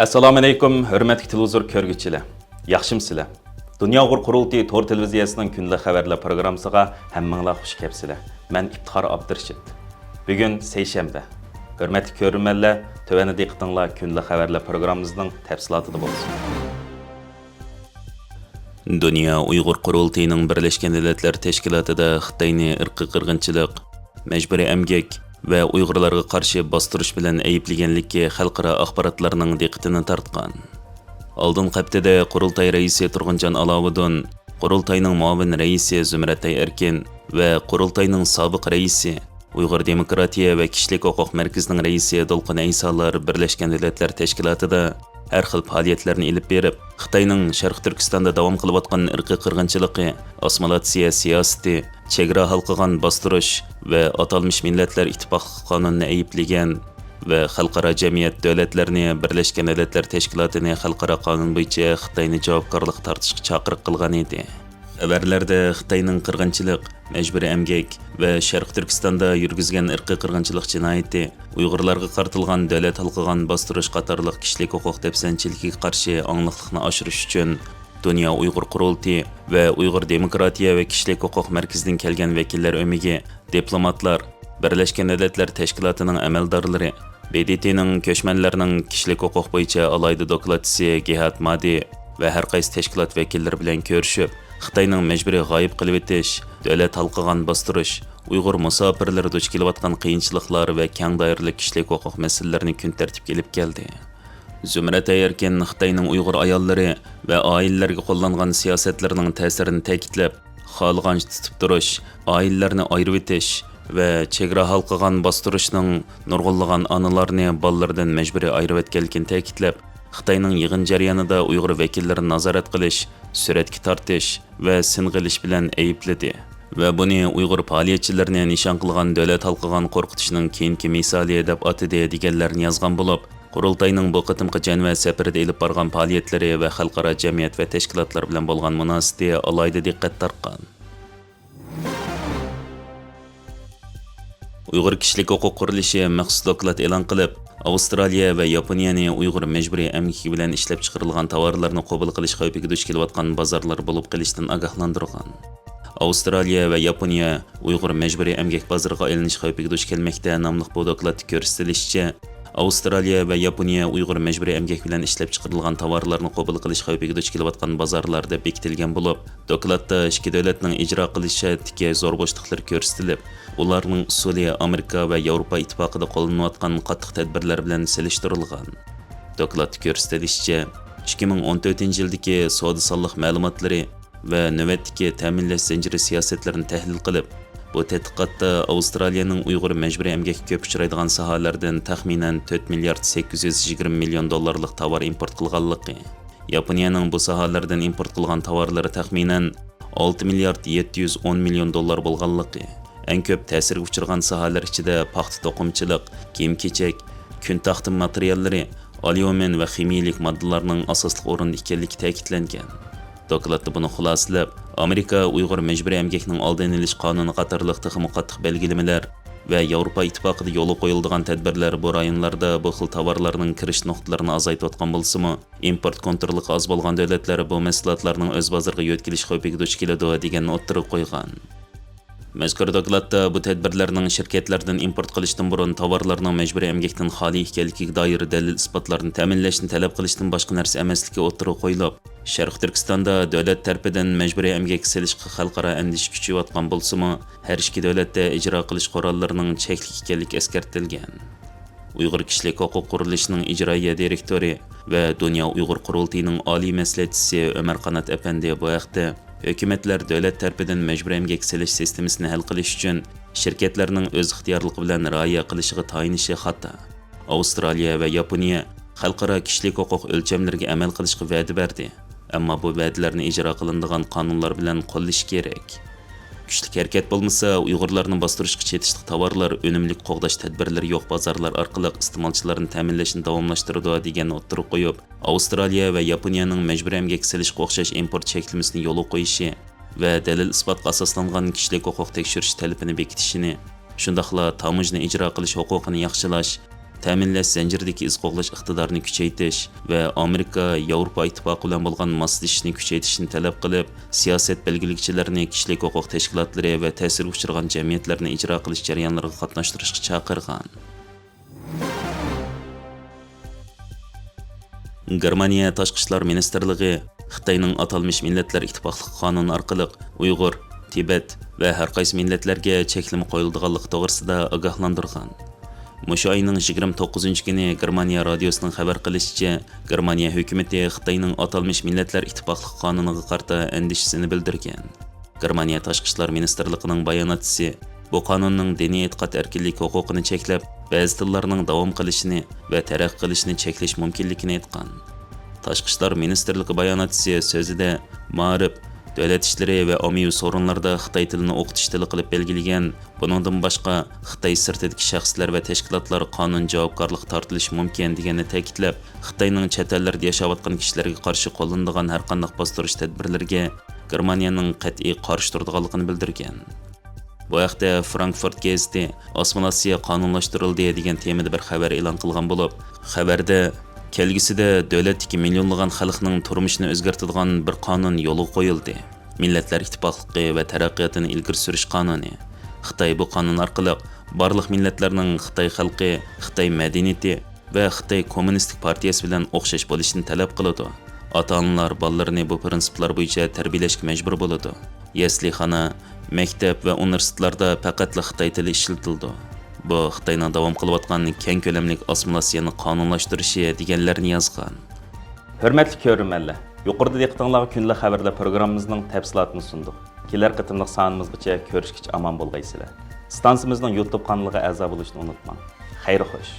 Assalomu alaykum, hurmatli televizor ko'rguvchilar. Yaxshimsizlar? Dunyo qurultiyi Tor televiziyasining kundalik xabarlar programmasiga hammanglar xush kelibsizlar. Men İftixor Abdurashid. Bugun seshanba. Hurmatli ko'ruvchilar, tövani diqqatinglar kundalik xabarlar programmamizning tafsilotida bo'lsin. Dunyo Uyg'ur qurultiyining Birlashgan Millatlar Tashkilotida Xitoyni irqiy qirg'inchilik, majburiy emgak ve Uyg'urlarga qarshi bostirish bilan ayblaganlikka xalqaro axborotlarning diqqatini tortgan. Oldin qaftida qurultay raisi Turg'unjon Aloviddin, qurultayning muavin raisi Zumratay Erkin va qurultayning sobiq raisi Uyg'ur Demokratiya va Kishilik huquq markazining raisi Dolqin Aysolar Birlashgan Millatlar Tashkilotida har xil faoliyatlarni ilib berib, Xitoyning Sharq Turkistonda davom qilayotgan irqiy qirg'inchiligi, assimilyatsiya siyosati, chegara halqagan bostirish va atalmish Millatlar Ittifoqi qonunini ayblagan va xalqaro jamiyat davlatlarini Birlashgan Millatlar Tashkilotini xalqaro qonun bo'yicha Xitoyni javobgarlik tortishga chaqiriq qilgan edi. Xabarlarda Xitoyning qirg'inchilik, majburiy emgak va Sharq Turkistonda yurgizgan irqiy qirg'inchilik jinoyati, Uyg'urlarga qaratilgan davlat halqagan bostirish qatorliq kishilik huquq dafsanchiligiga qarshi angliqlikni oshirish uchun Dunyo Uyg'ur qurultiyi va Uyg'ur Demokratiya va Kishilik huquq markazidan kelgan vakillar o'miga diplomatlar, Birlashgan Millatlar Tashkilotining amaldorlari, BDTning ko'chmanlarning kishilik huquq bo'yicha alayda dokladchisi Gihat Madi va har qaysi tashkilot vakillari bilan ko'rishib, Xitoyning majburiy g'oyib qilib etish, davlat halqagan bostirish, Uyg'ur musofirlari duch kelayotgan qiyinchiliklar va keng doirali kishilik huquq masalalarini kun tartibga ilib keldi. Zumratay Erkin Xitoyning Uyg'ur ayollari va oilalarga qo'llangan siyosatlarining ta'sirini ta'kidlab, xohlagancha tutib turish, oilalarni ayirib etish va chegara halqagan bostirishning nurg'unlagan onalarni bolalardan majburiy ayirib etganligini ta'kidlab, Xitoyning yig'in jarayonida Uyg'ur vakillarini nazorat qilish, suratga tortish va sinqilish bilan aybladi va buni Uyg'ur faoliyatchilarini nishon qilgan davlat halqagan qo'rqitishning keyingi misoli deb atadi deganlarni yozgan bo'lib, qurultayning bu qitimqi janva safarida ilib borgan faoliyatlari va xalqaro jamiyat va tashkilotlar bilan bo'lgan munosabati alohida diqqat tortgan. Uyg'ur kishilik huquq qurilishi maxsus doklad e'lon qilib, Avstraliya va Yaponiyani Uyg'ur majburiy emgaki bilan ishlab chiqarilgan tovarlarni qabul qilish xavfiga duch kelayotgan bozorlar bo'lib qolishdan ogohlantirgan. Avstraliya va Yaponiya Uyg'ur majburiy emgak bozoriga aylanish xavfiga duch kelmoqda nomli bu dokladda ko'rsatilishicha, Avstraliya va Yaponiya Uyg'ur majburiy emgak bilan ishlab chiqarilgan tovarlarni qabul qilish xavfiga duch kelayotgan bozorlarda bekitilgan bo'lib, dokladda ikki davlatning ijro qilishidagi zo'r bo'shliqlar ko'rsatilib, ularning usuli Amerika va Yevropa ittifoqida qo'llanayotgan qattiq tadbirlar bilan selishtirilgan. Dokladda ko'rsatilishicha, 2014-yildagi savdo-sonliq ma'lumotlari va navbatdagi ta'minlash zanjiri siyosatlarini tahlil qilib, bu tadqiqotda Avstraliyaning Uyg'ur majburiy emgakka ko'p uchraydigan sohalardan taxminan 4 milliard 820 million dollarlik tovar import qilganligi, Yaponiyaning bu sohalardan import qilgan tovarlari taxminan 6 milliard 710 million dollar bo'lganligi, eng ko'p ta'sirga uchragan sohalar ichida paxta to'qimchilik, kiyim-kechak, kun taxtim materiallari, alyumin va ximiyalik moddalarning asosli o'rinda ekanligi ta'kidlangan. Dokladda buni xulosalab, Amerika Uyg'ur majburiy emgakning oldini olish qonuni qatorliq texmi qattiq belgilamalar va Yevropa ittifoqida yo'l qo'yilgan tadbirlar bu rayonlarda bu xil tovarlarning kirish nuqtalarini azaytayotgan bo'lsa-mu, import kontrolligi oz bo'lgan davlatlar bu mahsulotlarning o'z bozoriga yo'tkilish xavfiga duch keladi deganni o'ttirib qo'ygan. Mazkur dokladda bu tadbirlarning shirkatlardan import qilishdan burun tovarlarning majburiy emgakdan xoli ekanligiga doir dalil isbotlarni ta'minlashni talab qilishdan boshqa narsa emasligi o'ttirib qo'yilib, Sharq Turkistonda davlat tarafidan majburiy emgak selishga xalqaro andish kuchayotgan bo'lsa-mu, har ikki davlatda ijro qilish qurollarining chekli ekanligi eskartilgan. Uyg'ur kishilik huquq qurilishining ijroiya direktori va Dunyo Uyg'ur qurultiyining oliy maslahatchisi Ömer Qanat Efendi bu haqda hukumatlar davlat tarafidan majburiy emgak selish sistemasini hal qilish uchun shirkatlarning o'z ixtiyorligi bilan rioya qilishiga tayinishi xato. Avstraliya va Yaponiya xalqaro kishilik huquq o'lchamlariga amal qilishga va'da berdi, ammo bu va'dalarni ijro qilinadigan qonunlar bilan qo'llash kerak. Kuchli harakat bo'lmasa, Uyg'urlarni bostirishga chetishli tovarlar unumli qo'g'dash tadbirlari yo'q bozorlar orqali iste'molchilarni ta'minlashni davomlashtiradi deganni o'ttirib qo'yib, Avstraliya va Yaponiyaning majburiy emgak selishga o'xshash import cheklamasini yo'l qo'yishi va dalil isbotga asoslangan kishilik huquq tekshirish talabini bekitishini, shundaqla tamojni ijro qilish huquqini yaxshilash ta'minlash zanjiridagi iz qo'g'lash iqtidorini kuchaytirish va Amerika, Yevropa ittifoqi bilan bo'lgan moslashishni kuchaytirishni talab qilib, siyosat belgilikchilarini kishilik huquq tashkilotlari va ta'sirga uchragan jamiyatlarni ijro qilish jarayonlariga qatnashtirishga chaqirgan. Germaniya Tashqi ishlar ministrligi Xitoyning atalmish millatlar ittifoqligi qonuni orqali Uyg'ur, Tibet va har qaysi millatlarga cheklama qo'yilganligi to'g'risida ogohlantirgan. Mushu oyning 29-kuni Germaniya radiosining xabar qilishicha, Germaniya hukumatı Xitoyning atalmish millatlar ittifoqligi qonuniga qarshi andishisini bildirgan. Germaniya Tashqi ishlar ministrligining bayonotchisi bu qonunning diniy e'tiqod erkinligi huquqini cheklab, ba'zi tillarning davom qilishini va taraqqiy qilishini cheklash mumkinligini aytgan. Tashqi ishlar ministrligi bayonotchisi so'zida ma'rif, davlat ishlari va ommaviy sorunlarda Xitoy tilini o'qitish tili qilib belgilagan, buningdan boshqa Xitoy sirtidagi shaxslar va tashkilotlar qonun javobgarlik tortilishi mumkin deganini ta'kidlab, Xitoyning chet ellarda yashayotgan kishilarga qarshi qo'llanilgan har qanday bostirish tadbirlariga Germaniyaning qat'iy qarshi turadiganligini bildirgan. Bu haqda Frankfurt gazeti assimilyatsiya qonunlashtirildi degan temada bir xabar e'lon qilgan bo'lib, xabarda kelgusida davlatdagi millionlagan xalqning turmushini o'zgartiradigan bir qonun yo'li qo'yildi. Millatlar ittifoqligi va taraqqiyotini ilgari surish qonuni. Xitoy bu qonun orqali barliq millatlarning Xitoy xalqi, Xitoy madaniyati va Xitoy kommunistik partiyasi bilan o'xshash bo'lishini talab qiladi. Ota-onalar bolalarini bu prinsiplar bo'yicha tarbiyalashga majbur bo'ladi. Yaslixona, maktab va universitetlarda faqat Xitoy tili ishlatildi. Bu Xitoyning davom qilayotgan keng ko'lamli assimilyatsiyani qonunlashtirishi deganlarni yozgan. Hurmatli ko'ruvchilar, yuqorida diqqatingizga kunlik xabarlar programmamizning tafsilotini sundik. Kelar qitimliq sonimizgacha ko'rishgacha omon bo'lgaysizlar. Stansiyamizning YouTube kanaliga a'zo bo'lishni unutmang. Xayr xo'sh.